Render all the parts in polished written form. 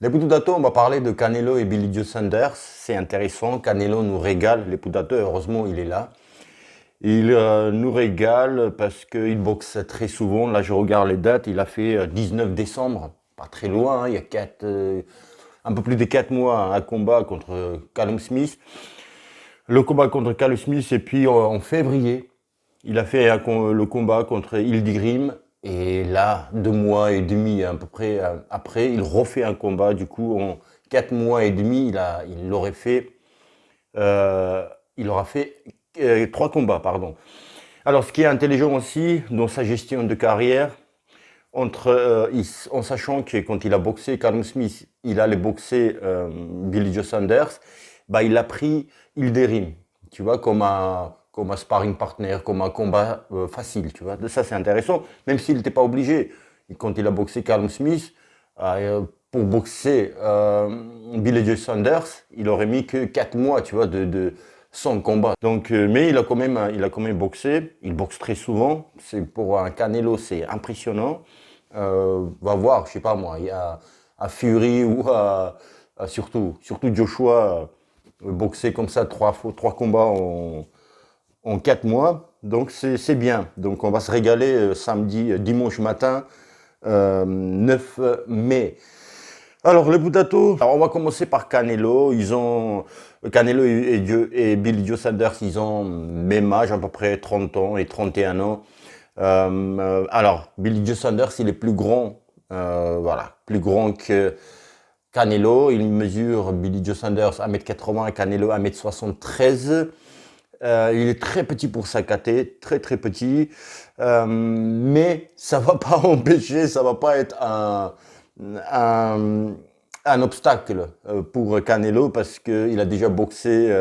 Les Poudoudato, on va parler de Canelo et Billy Joe Saunders. C'est intéressant. Canelo nous régale. Les Poudoudato, heureusement, il est là. Il nous régale parce qu'il boxe très souvent. Là, je regarde les dates. Il a fait 19 décembre, pas très loin. Il y a un peu plus de 4 mois, un combat contre Callum Smith. Le combat contre Callum Smith, et puis en février, il a fait le combat contre Hildigrim. Et là, 2 mois et demi à peu près après, il refait un combat. Du coup, en 4 mois et demi, il aurait fait, euh, il aura fait 3 combats, pardon. Alors, ce qui est intelligent aussi dans sa gestion de carrière, en sachant que quand il a boxé Callum Smith, il allait boxer Billy Joe Saunders, bah, il a pris Hilderim, tu vois, comme un sparring partner, comme un combat facile, tu vois. Ça, c'est intéressant, même s'il n'était pas obligé. Et quand il a boxé Callum Smith, pour boxer Billy Joe Saunders, il aurait mis que 4 mois, tu vois, sans combat. Donc, mais il a quand même boxé. Il boxe très souvent. C'est pour un Canelo, c'est impressionnant. Va voir, je sais pas moi, il y a à Fury ou surtout Joshua boxer comme ça 3 combats en 4 mois. Donc c'est bien. Donc on va se régaler dimanche matin, 9 mai. Alors, le Budato, alors on va commencer par Canelo. Canelo et Billy Joe Saunders, ils ont même âge, à peu près 30 ans et 31 ans. Alors, Billy Joe Saunders, il est plus grand, voilà, plus grand que Canelo. Il mesure, Billy Joe Saunders, 1,80 m et Canelo 1,73 m. Il est très petit pour sa caté, très très petit. Mais ça va pas empêcher, ça va pas être un, un obstacle pour Canelo parce qu'il a déjà boxé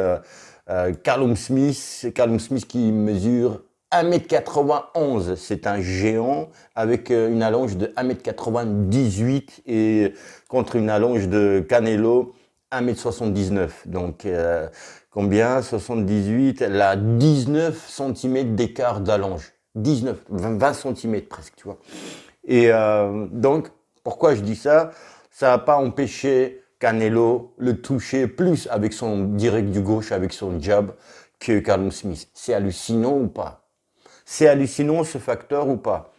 Callum Smith. Callum Smith qui mesure 1,91 m. C'est un géant avec une allonge de 1,98 m et contre une allonge de Canelo 1,79 m. Donc combien 78, elle a 19 cm d'écart d'allonge. 19, 20 cm presque, tu vois. Et donc, pourquoi je dis ça? Ça n'a pas empêché Canelo le toucher plus avec son direct du gauche, avec son jab, que Callum Smith. C'est hallucinant ou pas? C'est hallucinant ce facteur ou pas?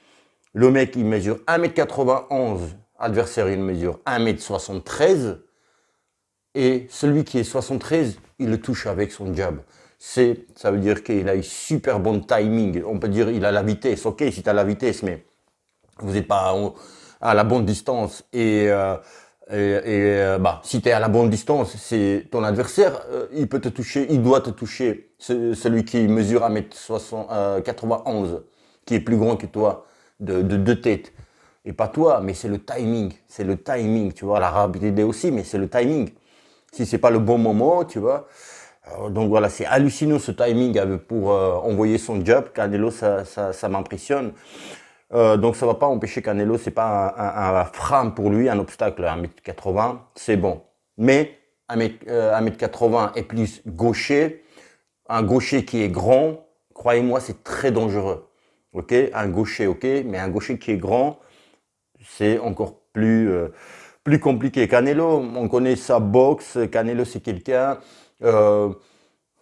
Le mec, il mesure 1,91 m, adversaire, il mesure 1,73 m, et celui qui est 73, il le touche avec son jab. Ça veut dire qu'il a une super bon timing. On peut dire qu'il a la vitesse. Ok, si tu as la vitesse, mais vous n'êtes pas à la bonne distance bah, si tu es à la bonne distance, c'est ton adversaire, il peut te toucher, il doit te toucher, celui qui mesure 1,91 m, qui est plus grand que toi, de deux têtes. Et pas toi, mais c'est le timing, tu vois, la rapidité aussi, mais c'est le timing. Si c'est pas le bon moment, tu vois. Donc voilà, c'est hallucinant ce timing pour envoyer son jab. Canelo, ça m'impressionne. Donc ça va pas empêcher Canelo, c'est pas un frein pour lui, un obstacle à 1,80 m, c'est bon. Mais 1,80 m est plus gaucher, un gaucher qui est grand, croyez-moi, c'est très dangereux. Ok, un gaucher, ok, mais un gaucher qui est grand, c'est encore plus compliqué. Canelo, on connaît sa boxe. Canelo, c'est euh,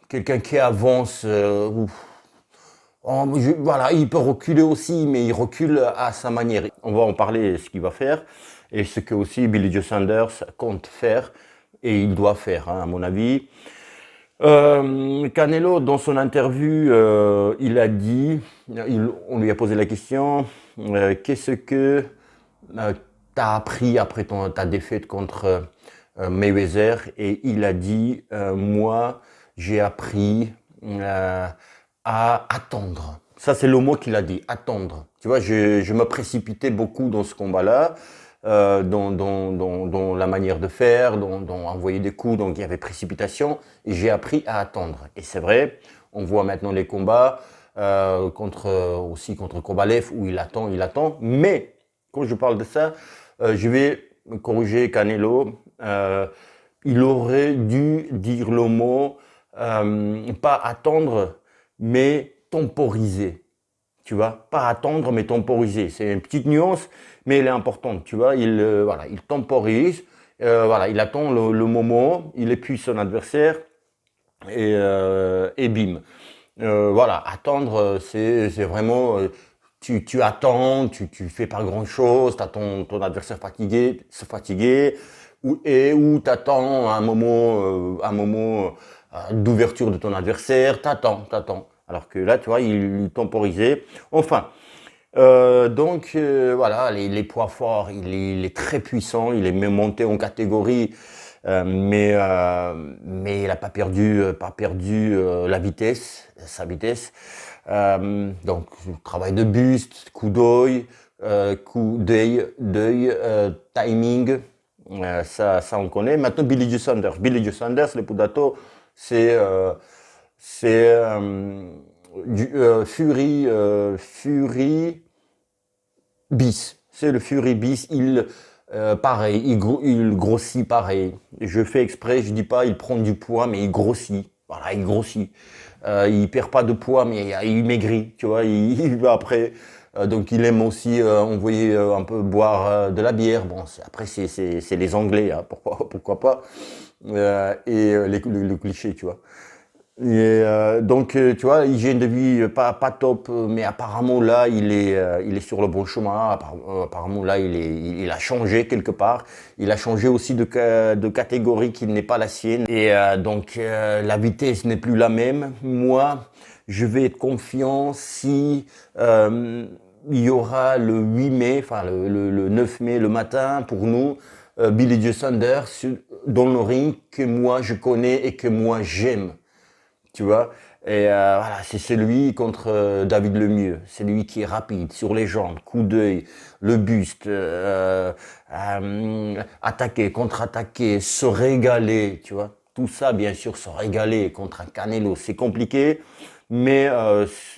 quelqu'un qui avance. Voilà, il peut reculer aussi, mais il recule à sa manière. On va en parler, ce qu'il va faire, et ce que aussi Billy Joe Saunders compte faire, et il doit faire, hein, à mon avis. Canelo, dans son interview, il a dit, on lui a posé la question, qu'est-ce que tu as appris après ta défaite contre Mayweather? Et il a dit, moi, j'ai appris à attendre. Ça, c'est le mot qu'il a dit, attendre. Tu vois, je me précipitais beaucoup dans ce combat-là, dans la manière de faire, dans envoyer des coups, donc il y avait précipitation, et j'ai appris à attendre. Et c'est vrai, on voit maintenant les combats, aussi contre Kovalev, où il attend, mais quand je parle de ça, je vais corriger Canelo. Il aurait dû dire le mot, pas attendre, mais temporiser. Tu vois, pas attendre, mais temporiser. C'est une petite nuance, mais elle est importante. Tu vois, voilà, il temporise Voilà, il attend le moment, il épuise son adversaire et bim. Voilà, attendre, c'est vraiment, tu attends, tu fais pas grand-chose, tu attends ton adversaire fatigué, se fatiguer, ou tu attends un moment d'ouverture de ton adversaire, t'attends. Alors que là, tu vois, il temporisait. Enfin, voilà, les poids forts, il est très puissant, il est même monté en catégorie, mais il n'a pas perdu la vitesse, sa vitesse. Donc, travail de buste, d'œil, timing, ça on connaît. Maintenant, Billy Joe Saunders. Billy Joe Saunders, le Pudato, c'est c'est Fury bis. C'est le Fury bis. Pareil, il grossit pareil. Je fais exprès, je dis pas il prend du poids, mais il grossit. Voilà, il grossit. Il perd pas de poids, mais il maigrit. Tu vois, il va après. Donc il aime aussi envoyer un peu boire de la bière. Bon, après c'est les Anglais, hein, pourquoi pas. Le cliché, tu vois. Tu vois, hygiène de vie pas top, mais apparemment là, il est sur le bon chemin. Apparemment là, il a changé quelque part. Il a changé aussi de catégorie qui n'est pas la sienne. La vitesse n'est plus la même. Moi, je vais être confiant si il y aura le 8 mai, enfin le 9 mai le matin pour nous, Billy Joe Saunders dans le ring que moi je connais et que moi j'aime. Tu vois, voilà, c'est celui contre David Lemieux, c'est lui qui est rapide sur les jambes, coup d'œil, le buste, attaquer, contre-attaquer, se régaler, tu vois. Tout ça, bien sûr, se régaler contre un Canelo, c'est compliqué, mais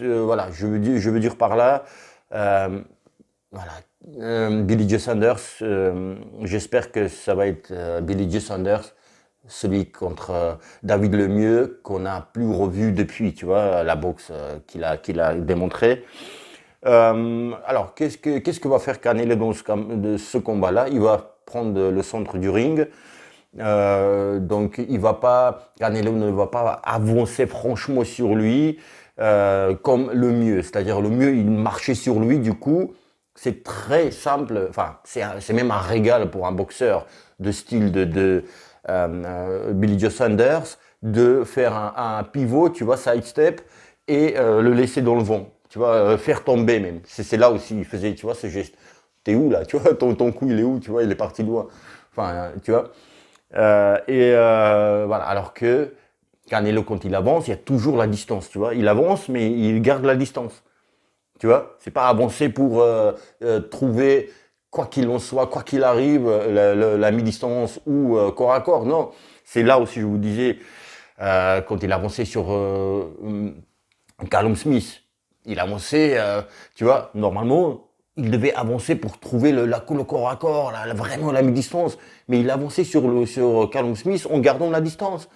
voilà, je veux dire par là, euh, voilà, Billy Joe Saunders, j'espère que ça va être Billy Joe Saunders, celui contre David Lemieux, qu'on n'a plus revu depuis, tu vois, la boxe qu'il a démontré. Alors, qu'est-ce que va faire Canelo dans de ce combat-là? Il va prendre le centre du ring. Donc, Canelo ne va pas avancer franchement sur lui comme le mieux. C'est-à-dire, le mieux, il marchait sur lui, du coup, c'est très simple. Enfin, c'est même un régal pour un boxeur de style Billy Joe Saunders de faire un pivot, tu vois, side step, et le laisser dans le vent. Tu vois, faire tomber même. C'est là aussi, il faisait, tu vois, ce geste. T'es où là? Tu vois, ton coup, il est où? Tu vois, il est parti loin. Enfin, tu vois. Voilà, alors que Canelo, quand il avance, il y a toujours la distance, tu vois. Il avance, mais il garde la distance. Tu vois, c'est pas avancer pour trouver, quoi qu'il en soit, quoi qu'il arrive, la mi-distance ou corps à corps. Non, c'est là aussi, je vous disais, quand il avançait sur Callum Smith, il avançait, tu vois, normalement, il devait avancer pour trouver le corps à corps, vraiment la mi-distance. Mais il avançait sur Callum Smith en gardant la distance.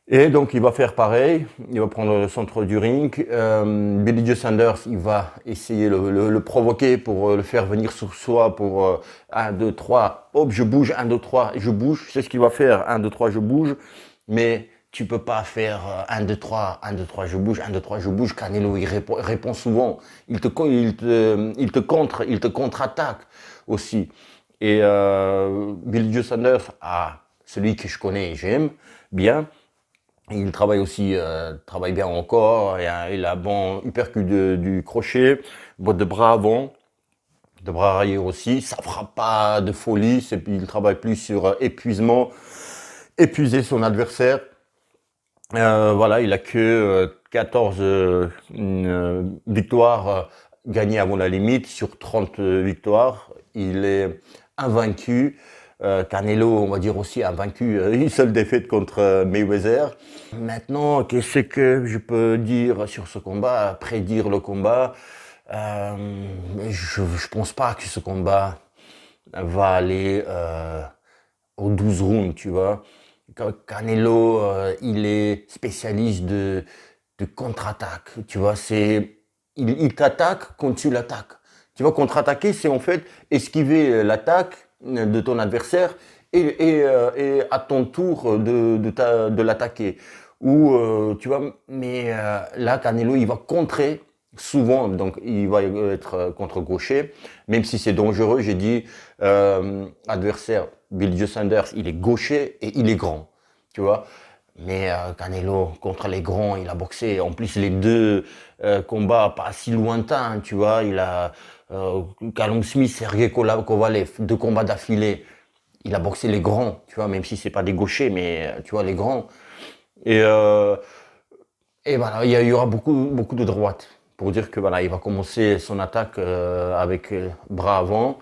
Et donc, il va faire pareil. Il va prendre le centre du ring. Billy Joe Saunders, il va essayer le provoquer pour le faire venir sur soi pour 1, 2, 3. Hop, je bouge, 1, 2, 3, je bouge. C'est ce qu'il va faire. 1, 2, 3, je bouge. Mais tu peux pas faire 1, 2, 3, 1, 2, 3, je bouge, 1, 2, 3, je bouge. Canelo, il répond souvent. Il te contre-attaque aussi. Et Billy Joe Saunders, celui que je connais et j'aime bien. Il travaille aussi, travaille bien encore. Il a bon uppercut du crochet, botte de bras avant, de bras arrière aussi. Ça fera pas de folie. Il travaille plus sur épuiser son adversaire. Voilà, il a que 14 victoires gagnées avant la limite sur 30 victoires. Il est invaincu. Canelo, on va dire aussi, a vaincu une seule défaite contre Mayweather. Maintenant, qu'est-ce que je peux dire sur ce combat, prédire le combat? Je pense pas que ce combat va aller aux 12 rounds, tu vois. Canelo, il est spécialiste de contre-attaque, tu vois. Il t'attaque quand tu l'attaques. Tu vois, contre-attaquer, c'est en fait esquiver l'attaque de ton adversaire et à ton tour de l'attaquer. Ou, tu vois, mais là, Canelo, il va contrer souvent, donc il va être contre-gaucher, même si c'est dangereux. J'ai dit, adversaire, Billy Joe Saunders, il est gaucher et il est grand, tu vois. Mais Canelo, contre les grands, il a boxé. En plus, les deux combats pas si lointains, tu vois. Il a Callum Smith, Sergey Kovalev, deux combats d'affilée. Il a boxé les grands, tu vois, même si c'est pas des gauchers, mais tu vois, les grands. Et, euh, et voilà, y aura beaucoup de droite. Pour dire que voilà, il va commencer son attaque avec bras avant.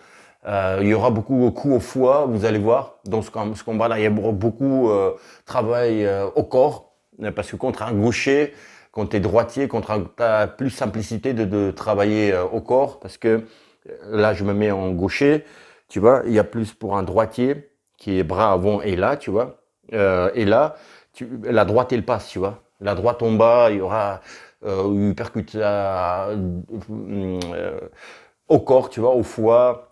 Il y aura beaucoup de coups au foie, vous allez voir. Dans ce combat-là, il y aura beaucoup de travail au corps. Parce que contre un gaucher, quand tu es droitier, tu as plus simplicité de travailler au corps. Parce que là, je me mets en gaucher, tu vois. Il y a plus pour un droitier qui est bras avant et là, tu vois. Et là, la droite, elle passe, tu vois. La droite en bas, il y aura une percute au corps, tu vois, au foie.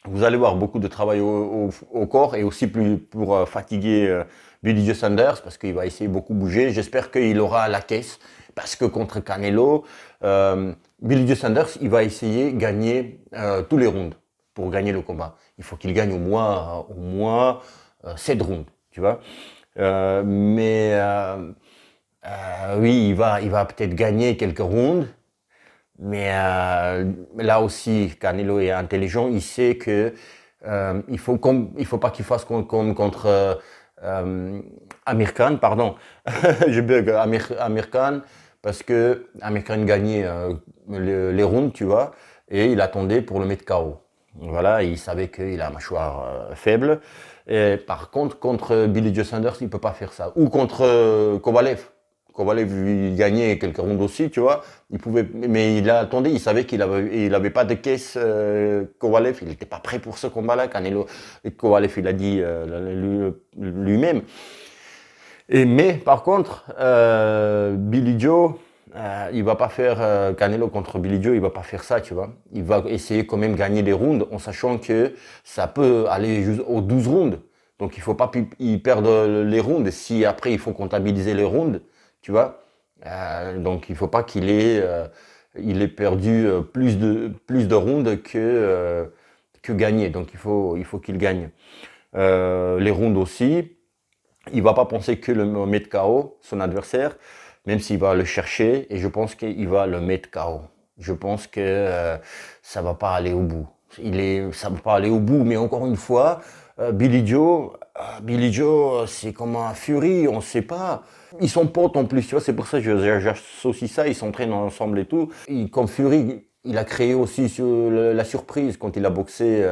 Vous allez voir beaucoup de travail au corps et aussi plus pour fatiguer Billy Joe Saunders parce qu'il va essayer beaucoup bouger. J'espère qu'il aura la caisse parce que contre Canelo, Billy Joe Saunders, il va essayer de gagner tous les rounds pour gagner le combat. Il faut qu'il gagne au moins 7 rounds, tu vois. Mais oui, il va peut-être gagner quelques rounds. Mais là aussi, Canelo est intelligent. Il sait que il faut pas qu'il fasse comme contre Amir Khan, pardon. Je bug Amir Khan parce que Amir Khan gagnait les rounds, tu vois, et il attendait pour le mettre KO. Voilà, il savait qu'il a la mâchoire faible. Et par contre, contre Billy Joe Saunders, il peut pas faire ça. Ou contre Kovalev. Kovalev, il gagnait quelques rounds aussi, tu vois. Il pouvait, mais il a attendu, il savait il avait pas de caisse. Kovalev, il n'était pas prêt pour ce combat-là. Canelo, Kovalev, il a dit lui-même. Mais par contre, Billy Joe, il va pas faire Canelo contre Billy Joe, il va pas faire ça, tu vois. Il va essayer quand même gagner des rounds en sachant que ça peut aller aux 12 rounds. Donc il faut pas y perdre les rounds. Si après il faut comptabiliser les rounds, tu vois. Donc il faut pas il ait perdu plus de rounds que gagné. Donc il faut qu'il gagne les rounds aussi. Il va pas penser que le mettre KO, son adversaire, même s'il va le chercher, et je pense qu'il va le mettre KO. Je pense que ça va pas aller au bout. Ça va pas aller au bout, mais encore une fois, Billy Joe, c'est comme un Fury, on sait pas. Ils sont potes en plus, tu vois, c'est pour ça que j'associe ça, ils s'entraînent ensemble et tout. Comme Fury, il a créé aussi la surprise quand il a boxé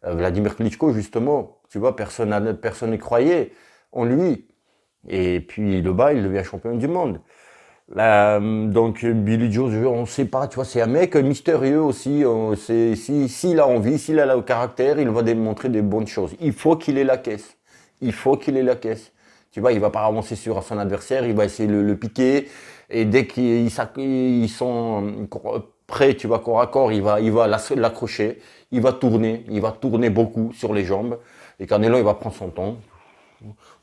Vladimir Klitschko, justement. Tu vois, personne n'y croyait en lui. Et puis le bas, il devient champion du monde. Donc Billy Joe, on ne sait pas, tu vois, c'est un mec mystérieux aussi. S'il a envie, s'il a le caractère, il va démontrer des bonnes choses. Il faut qu'il ait la caisse. Il faut qu'il ait la caisse. Tu vois, il va pas avancer sur son adversaire, il va essayer de le piquer. Et dès qu'ils sont prêts, tu vois, corps à corps, il va l'accrocher. Il va tourner beaucoup sur les jambes. Et Canelo, il va prendre son temps.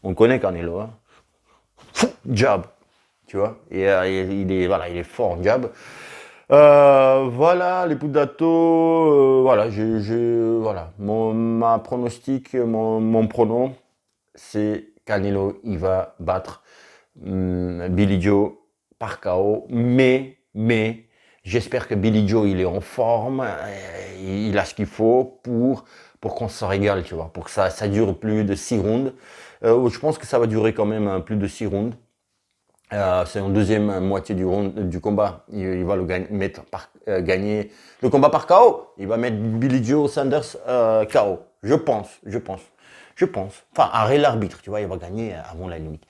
On connaît Canelo, hein. Jab, tu vois. Et voilà, il est fort en jab. Voilà, les Pudato, voilà, voilà. Ma pronostic, mon pronom, c'est Canelo, il va battre Billy Joe par KO. Mais, j'espère que Billy Joe, il est en forme, il a ce qu'il faut pour qu'on se régale, tu vois, pour que ça dure plus de 6 rounds. Je pense que ça va durer quand même plus de 6 rounds. C'est en deuxième moitié du combat. Il va gagner le combat par KO. Il va mettre Billy Joe Saunders KO. Je pense. Enfin, arrêt l'arbitre, tu vois, il va gagner avant la limite.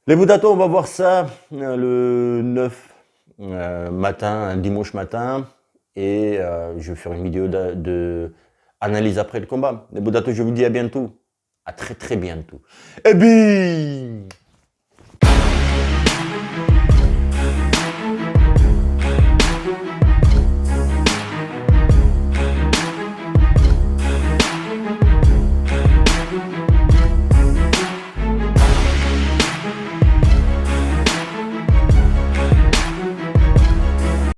Les Budato, on va voir ça le 9 matin, dimanche matin. Et je vais faire une vidéo de analyse après le combat. Les Budato, je vous dis à bientôt. À très très bientôt. Et bim!